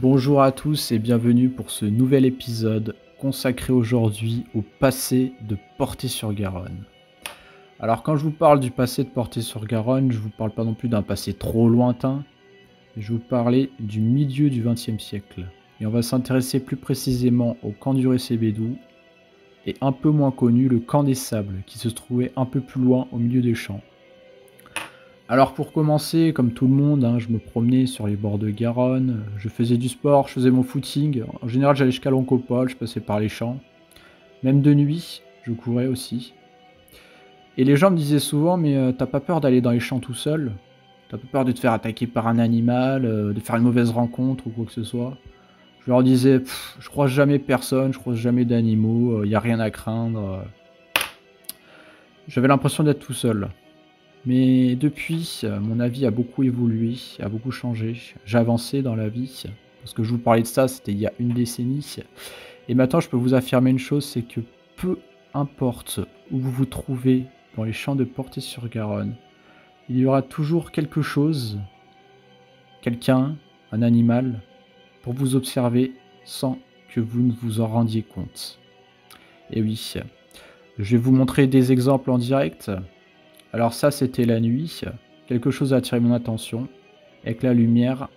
Bonjour à tous et bienvenue pour ce nouvel épisode consacré aujourd'hui au passé de Portet-sur-Garonne. Alors quand je vous parle du passé de Portet-sur-Garonne, je vous parle pas non plus d'un passé trop lointain, je vais vous parler du milieu du XXe siècle. Et on va s'intéresser plus précisément au camp du Récébédou et un peu moins connu le camp des Sables qui se trouvait un peu plus loin au milieu des champs. Alors pour commencer, comme tout le monde, je me promenais sur les bords de Garonne, je faisais du sport, je faisais mon footing. En général, j'allais jusqu'à l'Oncopole, je passais par les champs. Même de nuit, je courais aussi. Et les gens me disaient souvent, mais t'as pas peur d'aller dans les champs tout seul? T'as pas peur de te faire attaquer par un animal, de faire une mauvaise rencontre ou quoi que ce soit? Je leur disais, je croise jamais personne, je croise jamais d'animaux, y a rien à craindre. J'avais l'impression d'être tout seul. Mais depuis, mon avis a beaucoup évolué, a beaucoup changé. J'ai avancé dans la vie. Parce que je vous parlais de ça, c'était il y a une décennie. Et maintenant, je peux vous affirmer une chose, c'est que peu importe où vous vous trouvez dans les champs de Portet-sur-Garonne, il y aura toujours quelque chose, quelqu'un, un animal, pour vous observer sans que vous ne vous en rendiez compte. Et oui, je vais vous montrer des exemples en direct. Alors ça, c'était la nuit. Quelque chose a attiré mon attention. Avec la lumière,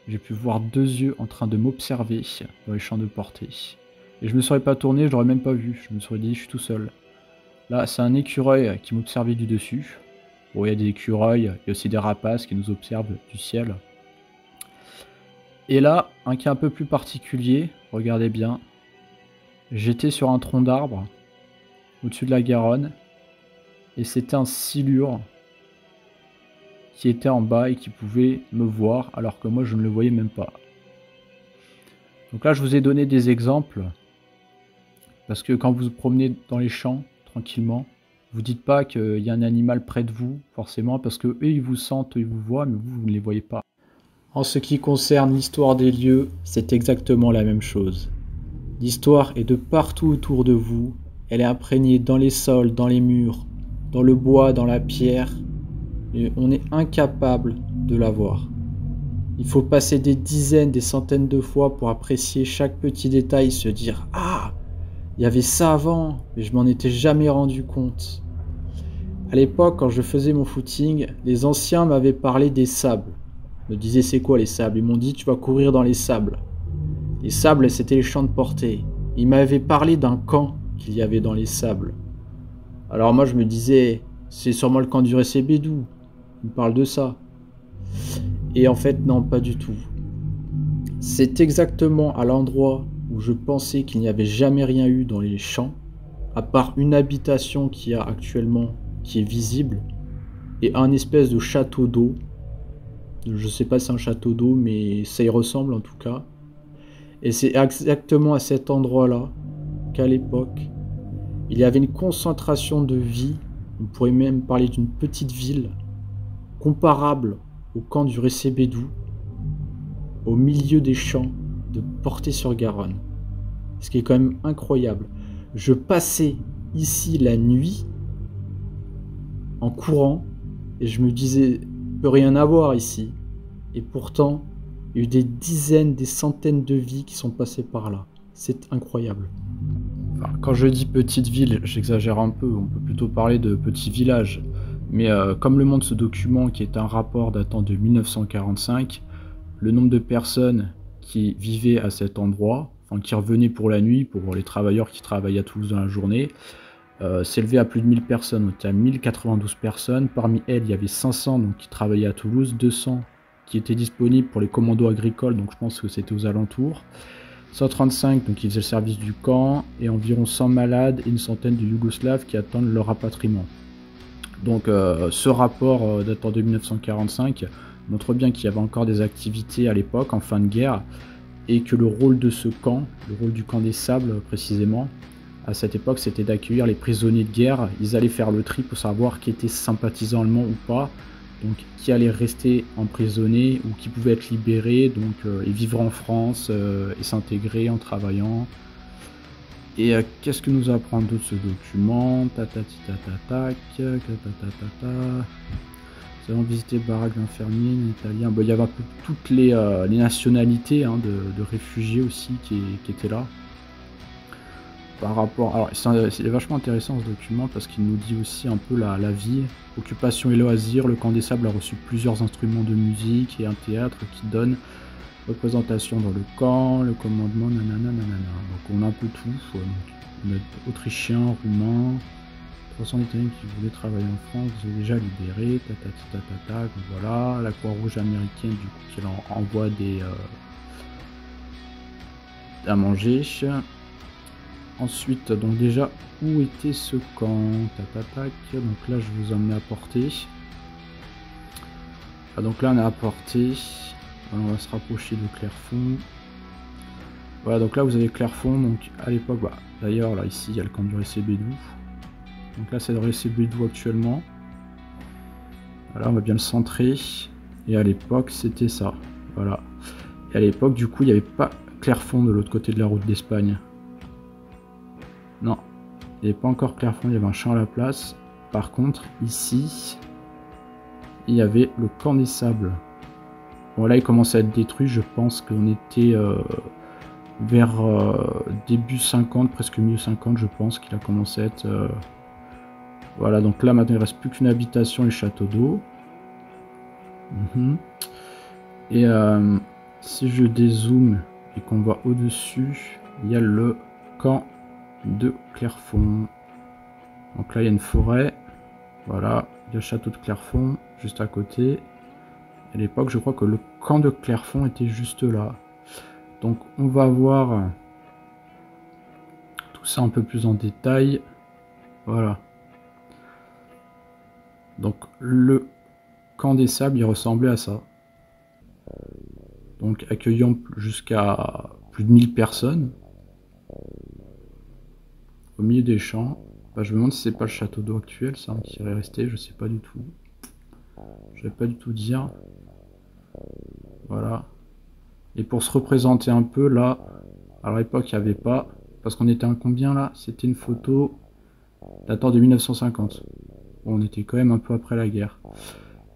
j'ai pu voir deux yeux en train de m'observer dans les champs de Portet. Et je me serais pas tourné, je l'aurais même pas vu. Je me serais dit, je suis tout seul. Là, c'est un écureuil qui m'observait du dessus. Bon, il y a des écureuils, il y a aussi des rapaces qui nous observent du ciel. Et là, un cas un peu plus particulier, regardez bien. J'étais sur un tronc d'arbre, au-dessus de la Garonne, et c'était un silure qui était en bas et qui pouvait me voir alors que moi je ne le voyais même pas. Donc là je vous ai donné des exemples parce que quand vous vous promenez dans les champs tranquillement, vous dites pas qu'il y a un animal près de vous forcément parce que eux ils vous sentent, ils vous voient mais vous ne les voyez pas. En ce qui concerne l'histoire des lieux, c'est exactement la même chose. L'histoire est de partout autour de vous, elle est imprégnée dans les sols, dans les murs, dans le bois, dans la pierre. Et on est incapable de la voir. Il faut passer des dizaines, des centaines de fois pour apprécier chaque petit détail et se dire « Ah, il y avait ça avant, mais je m'en étais jamais rendu compte. » À l'époque, quand je faisais mon footing, les anciens m'avaient parlé des sables. Ils me disaient « C'est quoi les sables ?» Ils m'ont dit « Tu vas courir dans les sables. » Les sables, c'était les champs de Portet. Ils m'avaient parlé d'un camp qu'il y avait dans les sables. Alors moi, je me disais « C'est sûrement le camp du Récébédou. » Il me parle de ça. Et en fait, non, pas du tout. C'est exactement à l'endroit où je pensais qu'il n'y avait jamais rien eu dans les champs, à part une habitation qui a actuellement, qui est visible, et un espèce de château d'eau. Je sais pas si c'est un château d'eau, mais ça y ressemble en tout cas. Et c'est exactement à cet endroit-là qu'à l'époque, il y avait une concentration de vie, on pourrait même parler d'une petite ville, comparable au camp du Récébédou, au milieu des champs de Portet-sur-Garonne. Ce qui est quand même incroyable. Je passais ici la nuit en courant et je me disais, il peut rien avoir ici. Et pourtant, il y a eu des dizaines, des centaines de vies qui sont passées par là. C'est incroyable. Enfin, quand je dis petite ville, j'exagère un peu, on peut plutôt parler de petit village. Mais comme le montre ce document qui est un rapport datant de 1945, le nombre de personnes qui vivaient à cet endroit, enfin qui revenaient pour la nuit, pour les travailleurs qui travaillaient à Toulouse dans la journée, s'élevait à plus de 1000 personnes. Donc il y a 1092 personnes, parmi elles il y avait 500 donc, qui travaillaient à Toulouse, 200 qui étaient disponibles pour les commandos agricoles, donc je pense que c'était aux alentours, 135 donc qui faisaient le service du camp, et environ 100 malades et une centaine de Yougoslaves qui attendent leur rapatriement. Donc ce rapport datant de 1945 montre bien qu'il y avait encore des activités à l'époque, en fin de guerre, et que le rôle de ce camp, le rôle du camp des Sables précisément, à cette époque c'était d'accueillir les prisonniers de guerre. Ils allaient faire le tri pour savoir qui était sympathisant allemand ou pas, donc qui allait rester emprisonné ou qui pouvait être libéré, donc et vivre en France et s'intégrer en travaillant. Et qu'est-ce que nous apprend d'autre ce document? Nous avons visité baraque d'infirmiers, italien. Bon, il y avait un peu toutes les nationalités hein, de réfugiés aussi qui étaient là. Par rapport... Alors, c'est vachement intéressant ce document parce qu'il nous dit aussi un peu la vie. Occupation et loisirs, le camp des sables a reçu plusieurs instruments de musique et un théâtre qui donne représentation dans le camp, le commandement, nanana, nanana. Donc on a un peu tout. On a autrichien, roumain, 300 Italiens qui voulaient travailler en France, vous avez déjà libéré, donc voilà, la Croix-Rouge américaine du coup qui leur envoie des à manger. Ensuite, donc déjà, où était ce camp? Donc là, je vous emmène à Portée. Ah, donc là, on est à Portée. On va se rapprocher de Clairfond. Voilà, donc là, vous avez Clairfond. Donc à l'époque, bah, d'ailleurs, là, ici, il y a le camp du RCB-Doux. Donc là, c'est le RCB-Doux actuellement. Voilà, on va bien le centrer. Et à l'époque, c'était ça. Voilà. Et à l'époque, du coup, il n'y avait pas Clairfond de l'autre côté de la route d'Espagne. Non, il n'y avait pas encore Clairfond, il y avait un champ à la place. Par contre, ici, il y avait le camp des sables. Bon, là, il commençait à être détruit. Je pense qu'on était vers début 50, presque milieu 50, je pense qu'il a commencé à être... Voilà, donc là, maintenant, il ne reste plus qu'une habitation et château d'eau. Et si je dézoome et qu'on va au-dessus, il y a le camp de Clairfond. Donc là il y a une forêt, voilà, il y a le château de Clairfond juste à côté. À l'époque je crois que le camp de Clairfond était juste là. Donc on va voir tout ça un peu plus en détail. Voilà. Donc le camp des sables il ressemblait à ça. Donc accueillant jusqu'à plus de 1000 personnes. Au milieu des champs. Bah, je me demande si c'est pas le château d'eau actuel, ça, qui irait rester, je sais pas du tout. Je vais pas du tout dire. Voilà. Et pour se représenter un peu, là, à l'époque, il n'y avait pas, parce qu'on était à combien là? C'était une photo datant de 1950. Bon, on était quand même un peu après la guerre.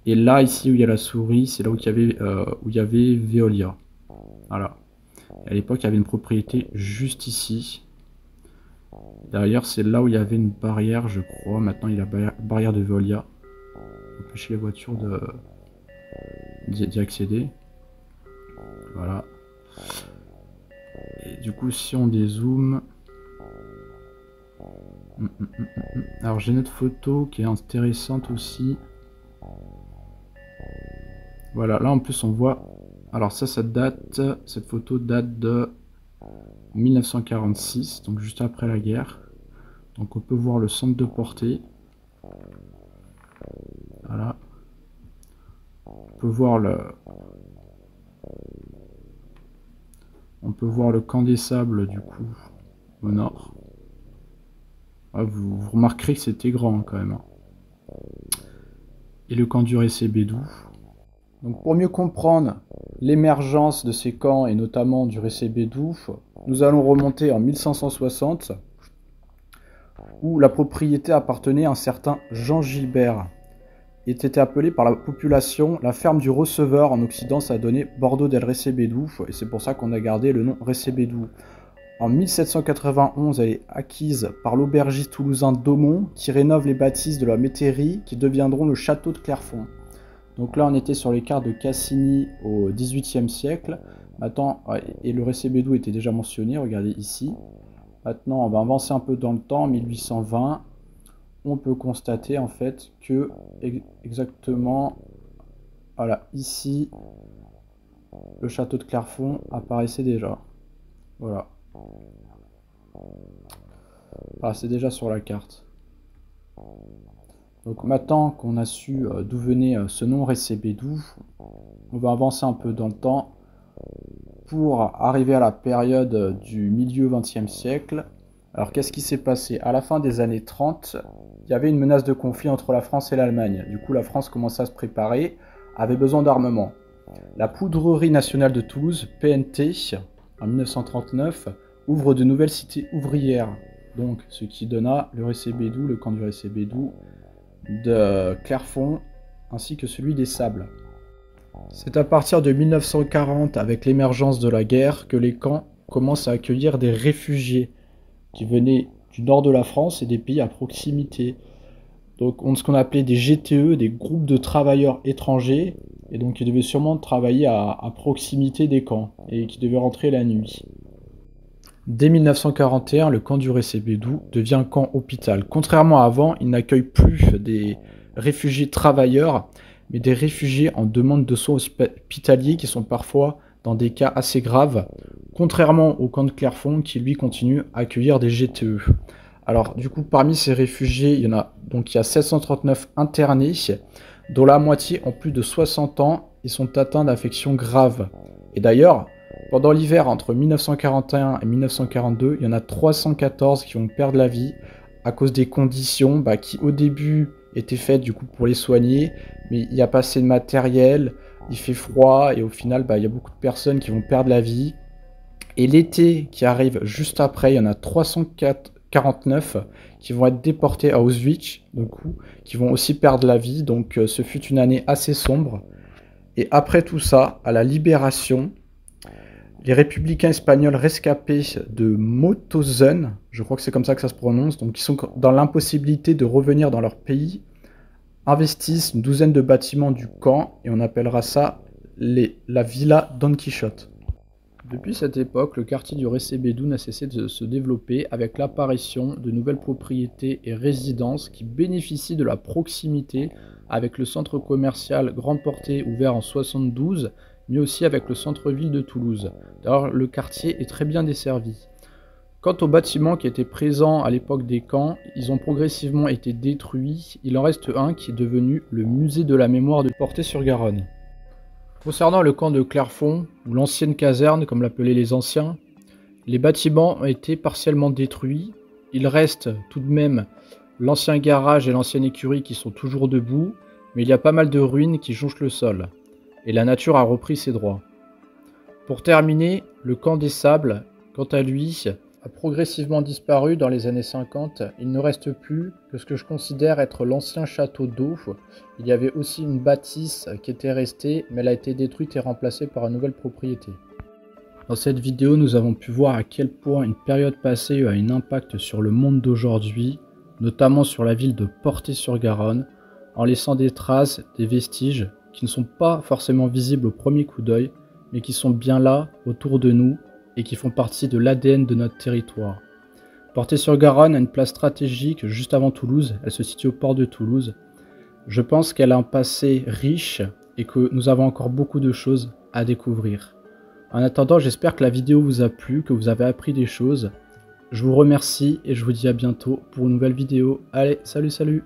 Et là, ici où il y a la souris, c'est là où il y avait Veolia. Voilà. Et à l'époque, il y avait une propriété juste ici. Derrière, c'est là où il y avait une barrière, je crois. Maintenant, il y a la barrière de Veolia. Empêcher les voitures d'y accéder. Voilà. Et du coup, si on dézoome... Alors, j'ai une autre photo qui est intéressante aussi. Voilà, là en plus on voit... Alors ça date... Cette photo date de 1946, donc juste après la guerre. Donc on peut voir le centre de Portée. Voilà. On peut voir le camp des sables du coup au nord. Ah, vous remarquerez que c'était grand quand même. Et le camp du RCB-Doux. Donc pour mieux comprendre l'émergence de ces camps et notamment du RCB-Doux, nous allons remonter en 1560 où la propriété appartenait à un certain Jean Gilbert. Il était appelé par la population la ferme du receveur. En Occident, ça a donné Bordeaux del RCB-Doux et c'est pour ça qu'on a gardé le nom RCB-Doux. En 1791, elle est acquise par l'aubergiste toulousain Daumont qui rénove les bâtisses de la métairie qui deviendront le château de Clairfond. Donc là, on était sur les cartes de Cassini au XVIIIe siècle. Maintenant, et le RCB-Doux était déjà mentionné, regardez ici. Maintenant, on va avancer un peu dans le temps, 1820. On peut constater en fait que exactement, voilà, ici, le château de Clairfond apparaissait déjà. Voilà. Ah, c'est déjà sur la carte. Donc maintenant qu'on a su d'où venait ce nom RCB-Doux, on va avancer un peu dans le temps pour arriver à la période du milieu XXe siècle. Alors qu'est-ce qui s'est passé? À la fin des années 30, il y avait une menace de conflit entre la France et l'Allemagne. Du coup, la France commençait à se préparer, avait besoin d'armement. La Poudrerie nationale de Toulouse, PNT, en 1939, ouvre de nouvelles cités ouvrières. Donc, ce qui donna le RCB-Doux, le camp du RCB-Doux de Clairfond ainsi que celui des sables. C'est à partir de 1940, avec l'émergence de la guerre, que les camps commencent à accueillir des réfugiés qui venaient du nord de la France et des pays à proximité. Donc ce qu'on appelait des GTE, des groupes de travailleurs étrangers, et donc ils devaient sûrement travailler à proximité des camps, et qui devaient rentrer la nuit. Dès 1941, le camp du Récébédou devient un camp hôpital. Contrairement à avant, il n'accueille plus des réfugiés travailleurs, mais des réfugiés en demande de soins hospitaliers qui sont parfois dans des cas assez graves, contrairement au camp de Clairefonds qui lui continue à accueillir des GTE. Alors du coup, parmi ces réfugiés, il y a 739 internés, dont la moitié ont plus de 60 ans et sont atteints d'affections graves. Et d'ailleurs, pendant l'hiver entre 1941 et 1942, il y en a 314 qui vont perdre la vie à cause des conditions qui au début étaient faites du coup pour les soigner, mais il n'y a pas assez de matériel, il fait froid et au final il y a beaucoup de personnes qui vont perdre la vie. Et l'été qui arrive juste après, il y en a 349 qui vont être déportés à Auschwitz, qui vont aussi perdre la vie, donc ce fut une année assez sombre. Et après tout ça, à la libération, les républicains espagnols rescapés de Mauthausen, je crois que c'est comme ça que ça se prononce, donc qui sont dans l'impossibilité de revenir dans leur pays, investissent une douzaine de bâtiments du camp et on appellera ça la Villa Don Quichotte. Depuis cette époque, le quartier du Récébédou n'a cessé de se développer avec l'apparition de nouvelles propriétés et résidences qui bénéficient de la proximité avec le centre commercial Grande Portée ouvert en 72, mais aussi avec le centre-ville de Toulouse. D'ailleurs, le quartier est très bien desservi. Quant aux bâtiments qui étaient présents à l'époque des camps, ils ont progressivement été détruits. Il en reste un qui est devenu le musée de la mémoire de Portée-sur-Garonne. Concernant le camp de Clairefonds, ou l'ancienne caserne comme l'appelaient les anciens, les bâtiments ont été partiellement détruits. Il reste tout de même l'ancien garage et l'ancienne écurie qui sont toujours debout, mais il y a pas mal de ruines qui jonchent le sol, et la nature a repris ses droits. Pour terminer, le camp des Sables, quant à lui, a progressivement disparu dans les années 50. Il ne reste plus que ce que je considère être l'ancien château d'eau. Il y avait aussi une bâtisse qui était restée, mais elle a été détruite et remplacée par une nouvelle propriété. Dans cette vidéo, nous avons pu voir à quel point une période passée a un impact sur le monde d'aujourd'hui, notamment sur la ville de Portée-sur-Garonne, en laissant des traces, des vestiges qui ne sont pas forcément visibles au premier coup d'œil, mais qui sont bien là, autour de nous, et qui font partie de l'ADN de notre territoire. Portée-sur-Garonne a une place stratégique juste avant Toulouse, elle se situe au port de Toulouse. Je pense qu'elle a un passé riche et que nous avons encore beaucoup de choses à découvrir. En attendant, j'espère que la vidéo vous a plu, que vous avez appris des choses. Je vous remercie et je vous dis à bientôt pour une nouvelle vidéo. Allez, salut!